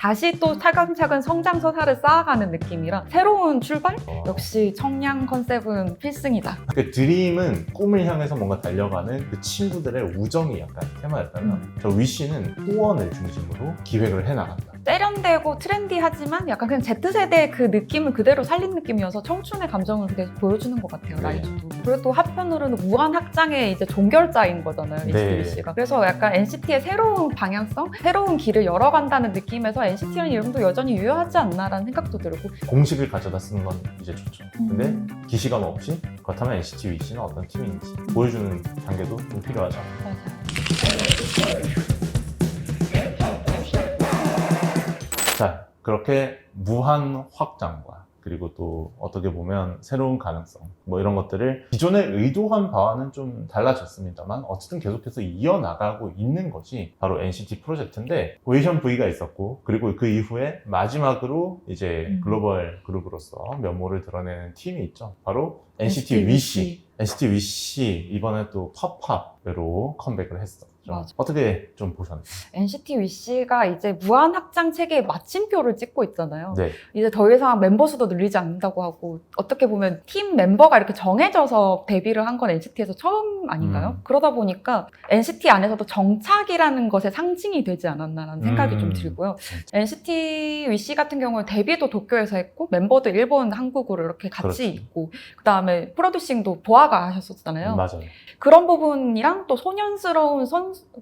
다시 또 차근차근 성장 서사를 쌓아가는 느낌이라 새로운 출발? 역시 청량 컨셉은 필승이다. 그 드림은 꿈을 향해서 뭔가 달려가는 그 친구들의 우정이 약간 테마였다면 저 위시는 후원을 중심으로 기획을 해나간다. 세련되고 트렌디하지만 약간 그냥 Z세대의 그 느낌을 그대로 살린 느낌이어서 청춘의 감정을 계속 보여주는 것 같아요. 네. 라이즈도. 그리고 또 한편으로는 무한 확장의 이제 종결자인 거잖아요. 네. NCT가. 그래서 약간 NCT의 새로운 방향성, 새로운 길을 열어간다는 느낌에서 NCT라는 이름도 여전히 유효하지 않나라는 생각도 들고. 공식을 가져다 쓰는 건 이제 좋죠. 근데 기시감 없이 그렇다면 NCT 위시는 어떤 팀인지 보여주는 단계도 좀 필요하죠. 맞아요. 자, 그렇게 무한 확장과 그리고 또 어떻게 보면 새로운 가능성 뭐 이런 것들을 기존에 의도한 바와는 좀 달라졌습니다만 어쨌든 계속해서 이어나가고 있는 것이 바로 NCT 프로젝트인데 오디션 V가 있었고 그리고 그 이후에 마지막으로 이제 글로벌 그룹으로서 면모를 드러내는 팀이 있죠. 바로 NCT 위시. NCT 위시 이번에 또 팝팝으로 컴백을 했어. 맞아. 어떻게 좀 보셨나요? NCT 위시가 이제 무한 확장 체계의 마침표를 찍고 있잖아요. 네. 이제 더 이상 멤버 수도 늘리지 않는다고 하고 어떻게 보면 팀 멤버가 이렇게 정해져서 데뷔를 한 건 NCT에서 처음 아닌가요? 그러다 보니까 NCT 안에서도 정착이라는 것의 상징이 되지 않았나라는 생각이 좀 들고요. NCT 위시 같은 경우는 데뷔도 도쿄에서 했고 멤버도 일본, 한국으로 이렇게 같이 그렇죠. 있고 그다음에 프로듀싱도 보아가 하셨었잖아요. 맞아요. 그런 부분이랑 또 소년스러운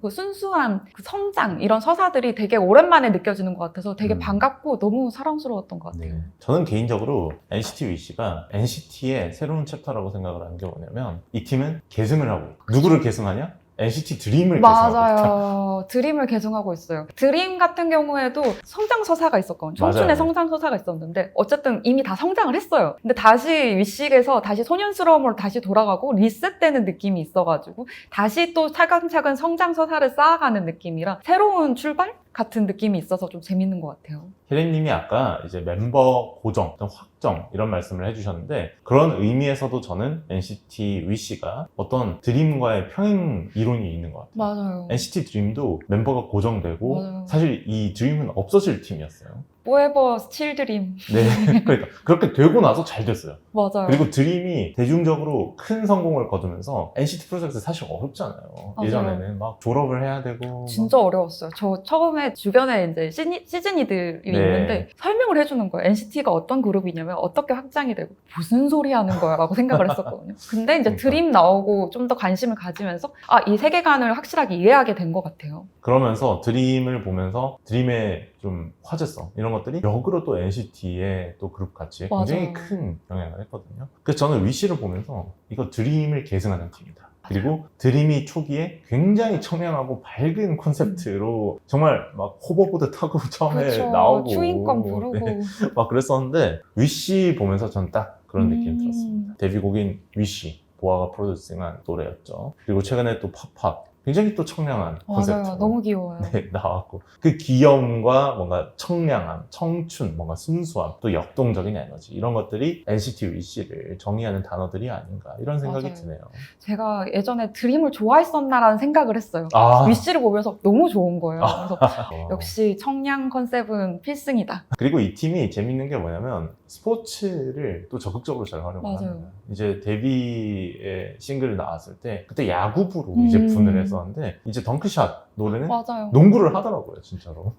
그 순수한 그 성장 이런 서사들이 되게 오랜만에 느껴지는 것 같아서 되게 반갑고 너무 사랑스러웠던 것 같아요. 네. 저는 개인적으로 NCT 위시가 NCT의 새로운 챕터라고 생각을 하는 게 뭐냐면 이 팀은 계승을 하고 있고 누구를 계승하냐? NCT 드림을 계승하고 있다. 맞아요. 드림을 계승하고 있어요. 드림 같은 경우에도 성장 서사가 있었거든요. 청춘의 맞아요. 성장 서사가 있었는데 어쨌든 이미 다 성장을 했어요. 근데 다시 위식에서 다시 소년스러움으로 다시 돌아가고 리셋되는 느낌이 있어가지고 다시 또 차근차근 성장 서사를 쌓아가는 느낌이라 새로운 출발? 같은 느낌이 있어서 좀 재밌는 것 같아요. 혜린님이 아까 이제 멤버 고정, 확정 이런 말씀을 해주셨는데 그런 의미에서도 저는 NCT 위시가 어떤 드림과의 평행 이론이 있는 것 같아요. 맞아요. NCT 드림도 멤버가 고정되고 맞아요. 사실 이 드림은 없어질 팀이었어요. 포에버 스틸 드림. 네, 그러니까 그렇게 되고 나서 잘 됐어요. 맞아요. 그리고 드림이 대중적으로 큰 성공을 거두면서 NCT 프로젝트 사실 어렵잖아요. 맞아요. 예전에는 막 졸업을 해야 되고 진짜 어려웠어요. 저 처음에 주변에 이제 시즈니들이 네. 있는데 설명을 해주는 거예요. NCT가 어떤 그룹이냐면 어떻게 확장이 되고 무슨 소리 하는 거야 라고 생각을 했었거든요. 근데 이제 그러니까. 드림 나오고 좀 더 관심을 가지면서 이 세계관을 확실하게 이해하게 된 것 같아요. 그러면서 드림을 보면서 드림의 좀 화제성 이런 것들이 역으로 또 NCT의 또 그룹 가치에 굉장히 맞아요. 큰 영향을 했거든요. 그래서 저는 위시를 보면서 이거 드림을 계승하는 팀이다. 그리고 드림이 초기에 굉장히 청량하고 밝은 콘셉트로 정말 막 호버보드 타고 처음에 그렇죠. 나오고 추인권 부르고. 네, 막 그랬었는데 위시 보면서 전 딱 그런 느낌이 들었습니다. 데뷔곡인 위시 보아가 프로듀싱한 노래였죠. 그리고 최근에 또 팝팝 굉장히 또 청량한 콘셉트로 맞아요. 너무 귀여워요. 네, 나왔고 그 귀여움과 뭔가 청량함, 청춘, 뭔가 순수함, 또 역동적인 에너지 이런 것들이 NCT 위시를 정의하는 단어들이 아닌가 이런 생각이 맞아요. 드네요. 제가 예전에 드림을 좋아했었나라는 생각을 했어요. 아, 위시를 보면서 너무 좋은 거예요. 그래서 어. 역시 청량 컨셉은 필승이다. 그리고 이 팀이 재밌는 게 뭐냐면 스포츠를 또 적극적으로 잘 활용을 맞아요. 합니다. 이제 데뷔의 싱글이 나왔을 때 그때 야구부로 이제 분을 했었는데 이제 덩크샷 노래는 맞아요. 농구를 하더라고요, 진짜로.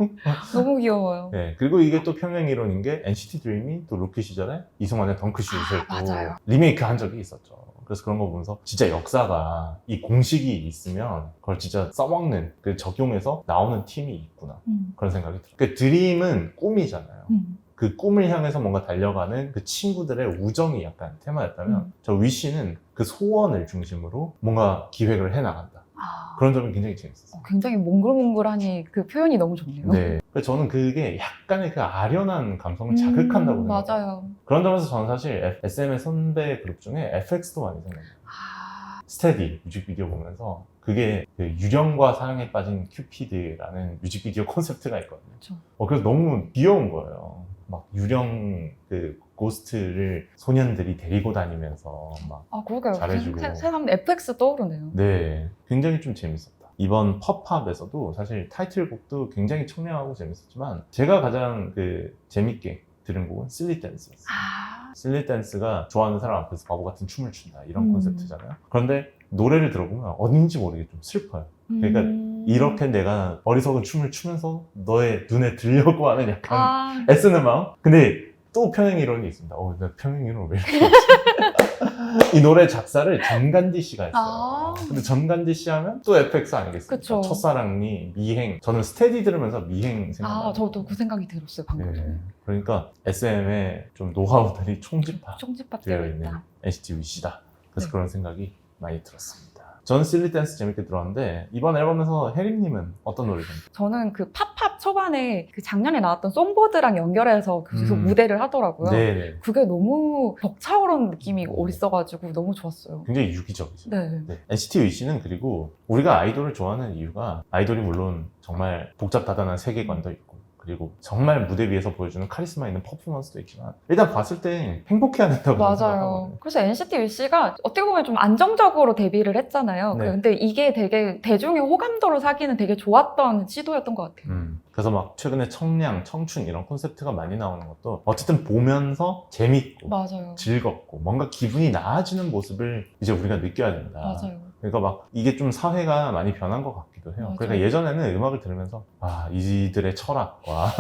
너무 귀여워요. 네, 그리고 이게 또 평행 이론인 게 NCT 드림이 또 루키 시절에 이승환의 덩크슛을 또 맞아요. 리메이크 한 적이 있었죠. 그래서 그런 거 보면서 진짜 역사가 이 공식이 있으면 그걸 진짜 써먹는 그 적용해서 나오는 팀이 있구나 그런 생각이 들어요. 그 드림은 꿈이잖아요. 그 꿈을 향해서 뭔가 달려가는 그 친구들의 우정이 약간 테마였다면 저 위시는 그 소원을 중심으로 뭔가 기획을 해나간다. 그런 점이 굉장히 재밌었어요. 굉장히 몽글몽글하니 그 표현이 너무 좋네요. 네. 그래서 저는 그게 약간의 그 아련한 감성을 자극한다고 생각해요. 맞아요. 그런 점에서 저는 사실 SM의 선배 그룹 중에 FX도 많이 생각해요. 스테디 뮤직비디오 보면서 그게 그 유령과 사랑에 빠진 큐피드라는 뮤직비디오 콘셉트가 있거든요. 그렇죠. 그래서 너무 귀여운 거예요. 막 유령 그 고스트를 소년들이 데리고 다니면서 막 그러게요. 잘해주고. 새삼 FX 떠오르네요. 네, 굉장히 좀 재밌었다. 이번 팝팝에서도 사실 타이틀곡도 굉장히 청량하고 재밌었지만 제가 가장 그 재밌게 들은 곡은 실리 댄스였어요. 실리 댄스가 좋아하는 사람 앞에서 바보 같은 춤을 춘다 이런 콘셉트잖아요. 그런데 노래를 들어보면 어딘지 모르게 좀 슬퍼요. 그러니까 이렇게 내가 어리석은 춤을 추면서 너의 눈에 들려고 하는 약간 애쓰는 마음? 근데 또 평행 이론이 있습니다. 나 평행 이론 왜 이렇게 하지? 이 노래 작사를 전간디 씨가 했어요. 근데 전간디 씨 하면 또 FX 아니겠습니까? 그쵸. 첫사랑니, 미행. 저는 스테디 들으면서 미행 생각나요. 저도 그 생각이 들었어요, 방금. 네. 그러니까 SM의 좀 노하우들이 총집합되어 있는 있다. NCT 위시다. 그래서 네. 그런 생각이 많이 들었습니다. 저는 실리 댄스 재밌게 들었는데 이번 앨범에서 혜림님은 어떤 노래를 좀? 저는 그 팝팝 초반에 그 작년에 나왔던 송보드랑 연결해서 계속 무대를 하더라고요. 네. 그게 너무 벅차오르는 느낌이 오. 있어가지고 너무 좋았어요. 굉장히 유기적이죠. 네. NCT 위시는 그리고 우리가 아이돌을 좋아하는 이유가 아이돌이 물론 정말 복잡다단한 세계관도 있고 그리고 정말 무대 위에서 보여주는 카리스마 있는 퍼포먼스도 있지만 일단 봤을 때 행복해야 된다고 맞아요. 생각하거든요. 그래서 NCT 위시가 어떻게 보면 좀 안정적으로 데뷔를 했잖아요. 네. 근데 이게 되게 대중의 호감도를 사기는 되게 좋았던 시도였던 것 같아요. 그래서 막 최근에 청량, 청춘 이런 콘셉트가 많이 나오는 것도 어쨌든 보면서 재밌고 맞아요. 즐겁고 뭔가 기분이 나아지는 모습을 이제 우리가 느껴야 된다. 맞아요. 그러니까 막 이게 좀 사회가 많이 변한 것 같기도 해요. 맞아요. 그러니까 예전에는 음악을 들으면서 이들의 철학과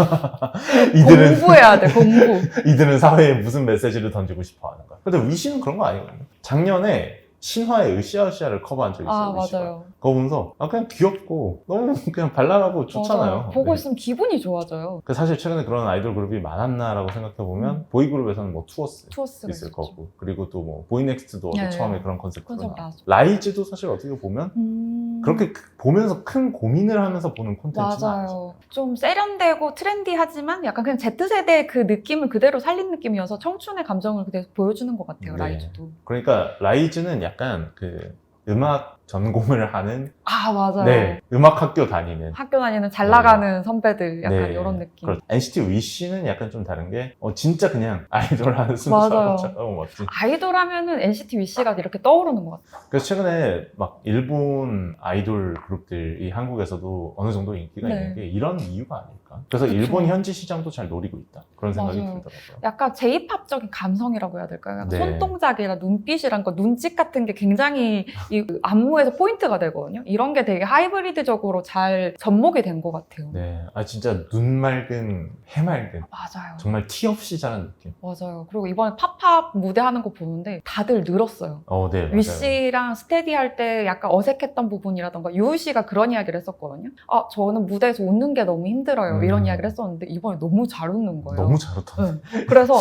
이들은 공부해야 돼, 공부. 이들은 사회에 무슨 메시지를 던지고 싶어 하는 거야. 근데 위시는 그런 거 아니거든요. 작년에 신화의 으쌰으쌰를 커버한 적이 있어요. 위시가. 맞아요. 그거 보면서 그냥 귀엽고 너무 그냥 발랄하고 좋잖아요. 맞아요. 보고 네. 있으면 기분이 좋아져요. 사실 최근에 그런 아이돌 그룹이 많았나라고 생각해보면 보이그룹에서는 뭐 투어스가 있을 있었죠. 거고 그리고 또 뭐 보이넥스트도 네. 처음에 그런 컨셉트로 컨셉 나왔고 나왔죠. 라이즈도 사실 어떻게 보면 그렇게 보면서 큰 고민을 하면서 보는 콘텐츠는 아니죠. 맞아요. 좀 세련되고 트렌디하지만 약간 그냥 Z세대의 그 느낌을 그대로 살린 느낌이어서 청춘의 감정을 그대로 보여주는 것 같아요, 네. 라이즈도. 그러니까 라이즈는 약간 그 음악 전공을 하는 맞아요. 네, 음악 학교 다니는 학교 다니는 잘 나가는 선배들 약간 네. 이런 느낌. 그렇죠. NCT 위시는 약간 좀 다른 게 진짜 그냥 아이돌 하는 맞아요. 순수하고 멋진. 아이돌 하면은 NCT 위시가 이렇게 떠오르는 것 같아요. 그래서 최근에 막 일본 아이돌 그룹들이 한국에서도 어느 정도 인기가 네. 있는 게 이런 이유가 아닐까. 그래서 그쵸. 일본 현지 시장도 잘 노리고 있다. 그런 생각이 맞아요. 들더라고요. 약간 J-팝적인 감성이라고 해야 될까요? 약간 네. 손동작이랑 눈빛이랑 그 눈짓 같은 게 굉장히 이 안무에서 포인트가 되거든요. 이런 게 되게 하이브리드적으로 잘 접목이 된 것 같아요. 네, 진짜 눈 맑은 해 맑은 맞아요. 정말 티 없이 자란 느낌. 맞아요. 그리고 이번에 팝팝 무대 하는 거 보는데 다들 늘었어요. 네, 맞아요. 위씨랑 스테디 할 때 약간 어색했던 부분이라던가 유우 씨가 그런 이야기를 했었거든요. 저는 무대에서 웃는 게 너무 힘들어요. 이런 이야기를 했었는데 이번에 너무 잘 웃는 거예요. 너무 잘 웃던데. 네. 그래서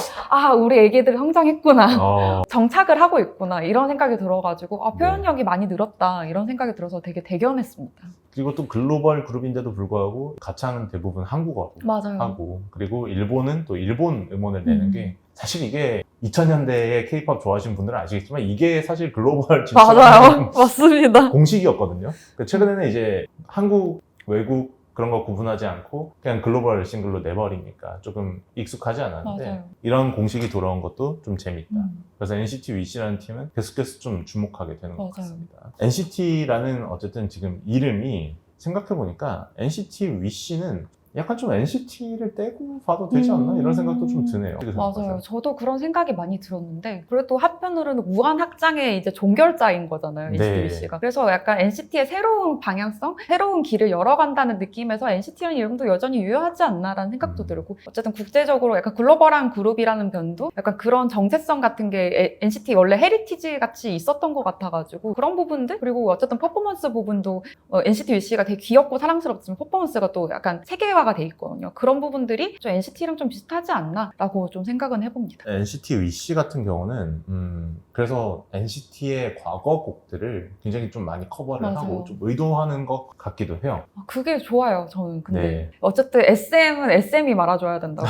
우리 애기들 성장했구나. 어, 정착을 하고 있구나. 이런 생각이 들어가지고 표현력이 많이 늘었다. 이런 생각이 들어서 되게 대견했습니다. 그리고 또 글로벌 그룹인데도 불구하고 가창은 대부분 한국어로 맞아요. 하고 그리고 일본은 또 일본 음원을 내는 게 사실 이게 2000년대에 K-pop 좋아하시는 분들은 아시겠지만 이게 사실 글로벌 맞아요. 맞습니다. 공식이었거든요. 최근에는 이제 한국, 외국 그런 거 구분하지 않고 그냥 글로벌 싱글로 내버리니까 조금 익숙하지 않았는데 맞아요. 이런 공식이 돌아온 것도 좀 재밌다. 음. 그래서 NCT 위시라는 팀은 계속해서 좀 주목하게 되는 것 맞아요. 같습니다. NCT라는 어쨌든 지금 이름이 생각해보니까 NCT 위시는 약간 좀 NCT를 떼고 봐도 되지 않나? 이런 생각도 좀 드네요. 어떻게 맞아요. 생각하세요? 저도 그런 생각이 많이 들었는데 그래도 한편으로는 무한학장의 이제 종결자인 거잖아요. NCT 네. 위시가. 그래서 약간 NCT의 새로운 방향성, 새로운 길을 열어간다는 느낌에서 NCT라는 이름도 여전히 유효하지 않나라는 생각도 들고 어쨌든 국제적으로 약간 글로벌한 그룹이라는 변도 약간 그런 정체성 같은 게 NCT 원래 헤리티지 같이 있었던 것 같아가지고 그런 부분들 그리고 어쨌든 퍼포먼스 부분도 NCT 위시가 되게 귀엽고 사랑스럽지만 퍼포먼스가 또 약간 세계화가 돼 있거든요. 그런 부분들이 좀 NCT랑 좀 비슷하지 않나라고 좀 생각은 해봅니다. NCT 위시 같은 경우는 그래서 NCT의 과거 곡들을 굉장히 좀 많이 커버를 맞아요. 하고 좀 의도하는 것 같기도 해요. 그게 좋아요, 저는. 근데 네. 어쨌든 SM은 SM이 말아줘야 된다고.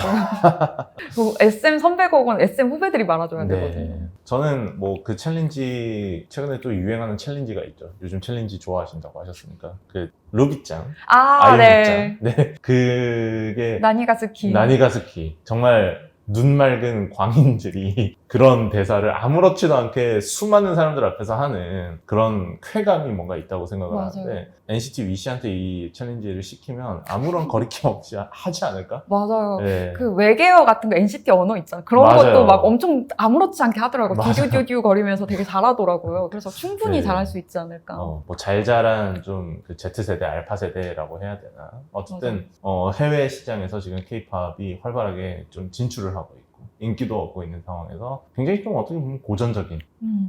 그리고 SM 선배곡은 SM 후배들이 말아줘야 되거든요. 저는 뭐 그 챌린지 최근에 또 유행하는 챌린지가 있죠. 요즘 챌린지 좋아하신다고 하셨으니까 그 루비짱, 아이유짱, 네, 그게 나니가스키. 나니가스키 정말 눈 맑은 광인들이 그런 대사를 아무렇지도 않게 수많은 사람들 앞에서 하는 그런 쾌감이 뭔가 있다고 생각을 맞아요. 하는데 NCT 위시한테 이 챌린지를 시키면 아무런 거리낌 없이 하지 않을까? 맞아요. 네. 그 외계어 같은 거 NCT 언어 있잖아요. 그런 맞아요. 것도 막 엄청 아무렇지 않게 하더라고요. 맞아요. 듀듀듀듀 거리면서 되게 잘하더라고요. 그래서 충분히 네. 잘할 수 있지 않을까. 뭐 잘 자란 좀 그 Z세대, 알파세대라고 해야 되나. 어쨌든 해외 시장에서 지금 K-팝이 활발하게 좀 진출을 하고 있고 인기도 얻고 있는 상황에서 굉장히 좀 어떻게 보면 고전적인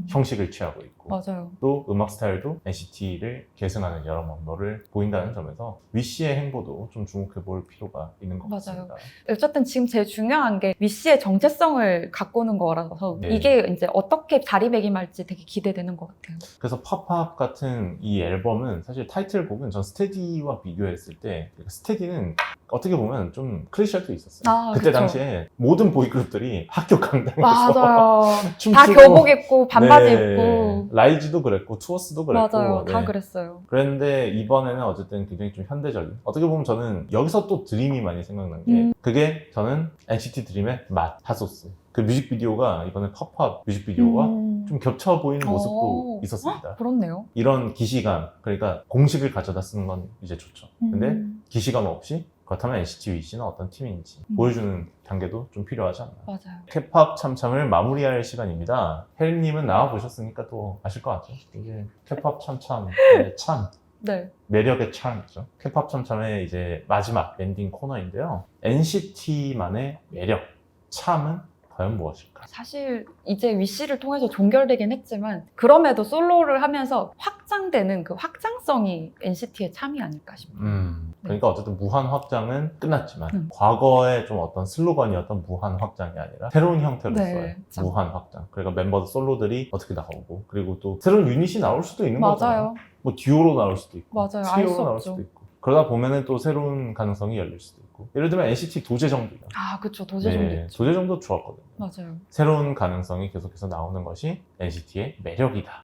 형식을 취하고 있고 맞아요. 또 음악 스타일도 NCT를 계승하는 여러 면모를 보인다는 점에서 위시의 행보도 좀 주목해 볼 필요가 있는 것 맞아요. 같습니다. 어쨌든 지금 제일 중요한 게 위시의 정체성을 가꾸는 거라서 네. 이게 이제 어떻게 자리매김할지 되게 기대되는 것 같아요. 그래서 팝팝 같은 이 앨범은 사실 타이틀곡은 전 스테디와 비교했을 때 스테디는 어떻게 보면 좀 클리셰도 있었어요. 아, 그때 그쵸. 당시에 모든 보이그룹들이 학교 강당에서 맞아요. 춤추고 다 교복 입고 반바지 네. 입고 라이즈도 그랬고 투어스도 그랬고 맞아요. 다 네. 그랬어요. 그랬는데 이번에는 어쨌든 굉장히 좀 현대적인 어떻게 보면 저는 여기서 또 드림이 많이 생각난 게 그게 저는 NCT 드림의 맛, 핫소스 그 뮤직비디오가 이번에 팝팝 뮤직비디오와 좀 겹쳐 보이는 모습도 있었습니다. 헉, 그렇네요. 이런 기시감, 그러니까 공식을 가져다 쓰는 건 이제 좋죠. 근데 기시감 없이 그렇다면 NCT 위시는 어떤 팀인지 보여주는 단계도 좀 필요하지 않나. 맞아요. K-팝 참참을 마무리할 시간입니다. 혜림님은 나와보셨으니까 또 아실 것 같죠? 이게 K-팝 참참의 참, 네. 매력의 참이죠. K-팝 참참의 이제 마지막 엔딩 코너인데요. NCT만의 매력, 참은 과연 무엇일까? 사실 이제 위시를 통해서 종결되긴 했지만 그럼에도 솔로를 하면서 확장되는 그 확장성이 NCT의 참이 아닐까 싶어요. 그러니까 어쨌든 무한 확장은 끝났지만 과거의 좀 어떤 슬로건이었던 무한 확장이 아니라 새로운 형태로서의 네, 진짜. 무한 확장. 그러니까 멤버들 솔로들이 어떻게 나오고 그리고 또 새로운 유닛이 나올 수도 있는 거잖아요. 맞아요. 뭐 듀오로 나올 수도 있고 맞아요. 알 트리오로 수 나올 없죠. 수도 있고 그러다 보면은 또 새로운 가능성이 열릴 수도 있고 예를 들면 NCT 도제정도요. 아, 그쵸. 도제정도 있죠. 도제정도 좋았거든요. 맞아요. 새로운 가능성이 계속해서 나오는 것이 NCT의 매력이다.